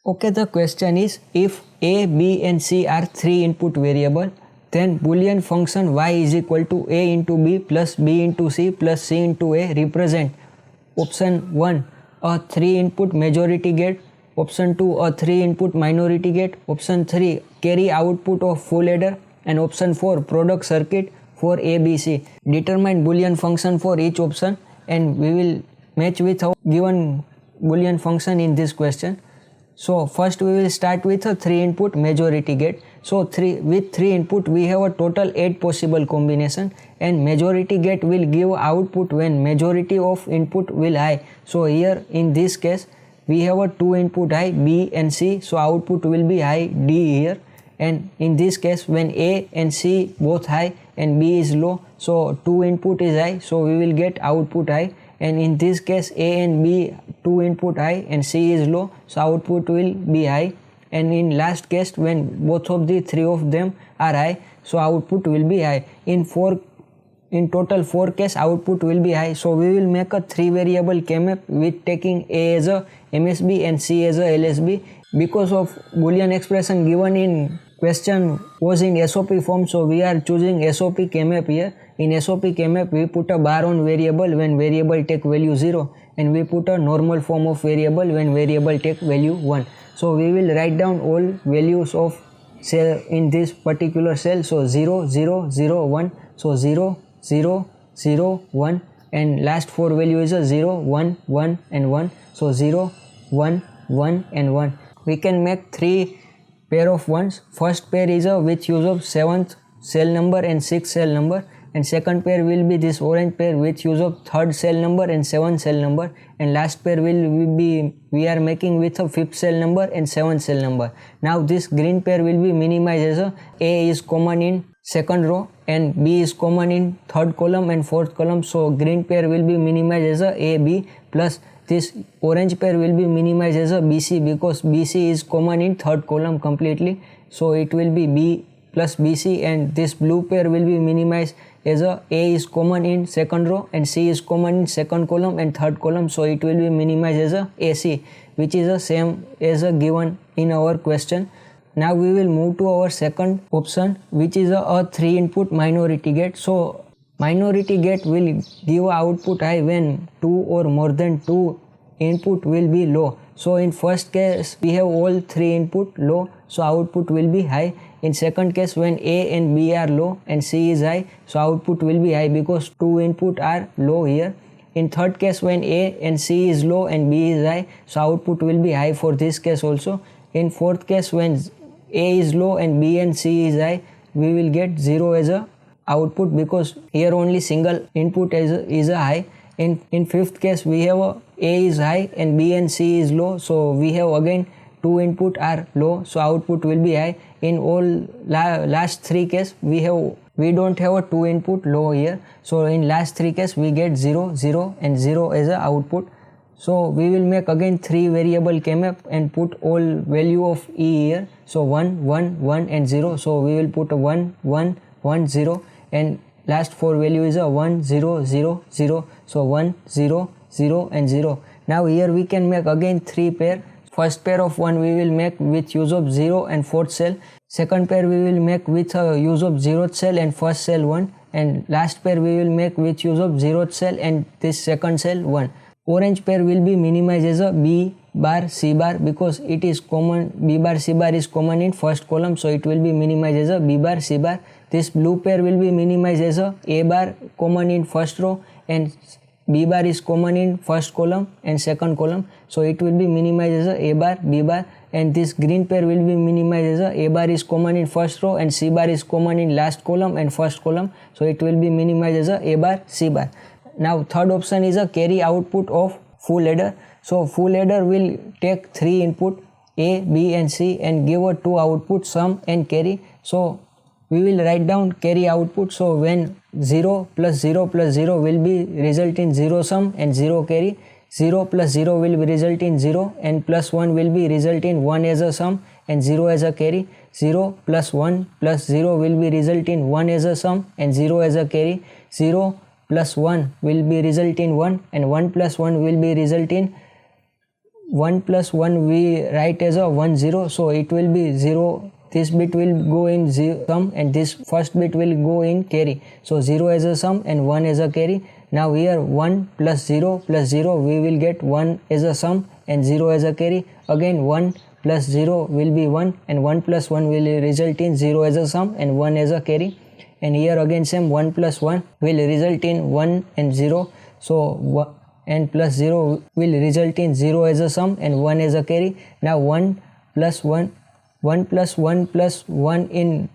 Okay, the question is, if a, b and c are 3 input variable, then Boolean function y is equal to a into b plus b into c plus c into a represent option 1 a 3 input majority gate, option 2 a 3 input minority gate, option 3 carry output of full adder, and option 4 product circuit for ABC. Determine Boolean function for each option and we will match with our given Boolean function in this question. So first we will start with a 3 input majority gate. So with 3 input we have a total 8 possible combination, and majority gate will give output when majority of input will high. So here in this case we have a 2 input high B and C, so output will be high D here. And in this case when A and C both high and B is low, so 2 input is high, so we will get output high. And in this case A and B 2 input high and C is low, so output will be high. And in last case when both of the 3 of them are high, so output will be high. In total 4 case output will be high. So we will make a 3 variable K-map with taking A as a MSB and C as a LSB. Because of Boolean expression given in question was in SOP form, so we are choosing SOP K-map here. In SOP K-map we put a bar on variable when variable take value 0, and we put a normal form of variable when variable take value 1. So we will write down all values of cell in this particular cell. So 0 0 0 1, so 0 0 0 1, and last 4 value is a 0 1 1 and 1, so 0 1 1 and 1. We can make 3 pair of ones. First pair is a with use of 7th cell number and 6th cell number, and second pair will be this orange pair with use of 3rd cell number and 7th cell number, and last pair will be we are making with a 5th cell number and 7th cell number. Now this green pair will be minimized as A is common in second row and B is common in 3rd column and 4th column, so green pair will be minimized as A B, plus this orange pair will be minimized as a BC because BC is common in 3rd column completely, so it will be B plus BC, and this blue pair will be minimized as A is common in second row and C is common in second column and 3rd column, so it will be minimized as a AC, which is the same as a given in our question. Now we will move to our second option, which is a 3 input minority gate. So minority gate will give output high when 2 or more than 2 input will be low. So in first case we have all 3 input low, so output will be high. In second case when A and B are low and C is high, so output will be high because 2 input are low here. In third case when A and C is low and B is high, so output will be high for this case also. In fourth case when A is low and B and C is high, we will get 0 as a output because here only single input is a high. In fifth case we have A is high and B and C is low, so we have again 2 input are low, so output will be high. In all last 3 case we don't have a 2 input low here, so in last 3 case we get 0 0 and 0 as a output. So we will make again 3 variable K-map and put all value of E here, so 1 1 1 and 0, so we will put a 1 1 1 0, and last 4 value is a 1 0 0 0, so 1 0 0 and 0. Now here we can make again 3 pair. First pair of 1 we will make with use of 0 and 4th cell. Second pair we will make with use of 0th cell and first cell 1, and last pair we will make with use of 0th cell and this second cell 1. Orange pair will be minimized as a B bar C bar because it is common, B bar C bar is common in first column, so it will be minimized as a B bar C bar. This blue pair will be minimized as a bar common in first row and B bar is common in first column and second column, so it will be minimized as a bar B bar. And this green pair will be minimized as a bar is common in first row and C bar is common in last column and first column, so it will be minimized as a bar C bar. Now third option is a carry output of full adder. So full adder will take 3 input A, B and C and give a 2 output sum and carry. So we will write down carry output. So when 0 plus 0 plus 0 will be result in 0 sum and 0 carry, 0 plus 0 will be result in 0 and plus 1 will be result in 1 as a sum and 0 as a carry, 0 plus 1 plus 0 will be result in 1 as a sum and 0 as a carry, 0 plus 1 will be result in 1 and 1 plus 1 will be result in 1 plus 1 we write as a 1 0, so it will be 0. This bit will go in sum and this first bit will go in carry. So 0 as a sum and 1 as a carry. Now here 1 plus 0 we will get 1 as a sum and 0 as a carry. Again 1 plus 0 will be 1 and 1 plus 1 will result in 0 as a sum and 1 as a carry. And here again same 1 plus 1 will result in 1 and 0. So and plus 0 will result in 0 as a sum and 1 as a carry. Now 1 plus 1 plus 1 plus 1 in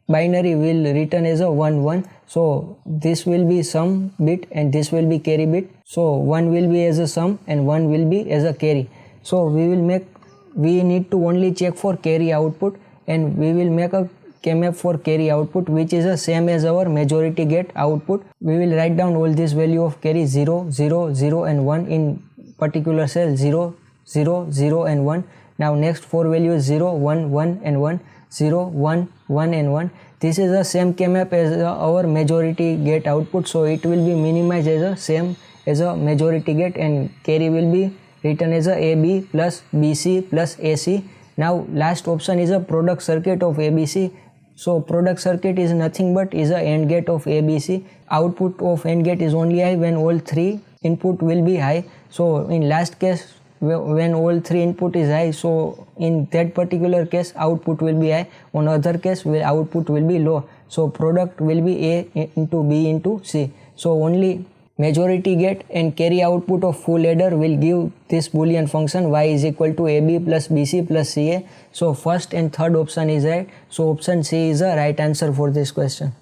binary will return as a 1 1. So this will be sum bit and this will be carry bit. So 1 will be as a sum and 1 will be as a carry. So we need to only check for carry output, and we will make a K-map for carry output which is the same as our majority gate output. We will write down all this value of carry 0 0 0 and 1 in particular cell 0 0 0 and 1. Now next 4 values 0 1 1 and 1 0 1 1 and 1. This is the same K-map as our majority gate output, so it will be minimized as a same as a majority gate and carry will be written as a AB plus BC plus AC. Now last option is a product circuit of ABC. So product circuit is nothing but is a AND gate of ABC. Output of AND gate is only high when all three input will be high. So in last case when all three input is high, so in that particular case output will be high. On other case output will be low. So product will be A into B into C. So only majority gate and carry output of full adder will give this boolean function y is equal to AB plus BC plus CA. So first and third option is right. So option C is the right answer for this question.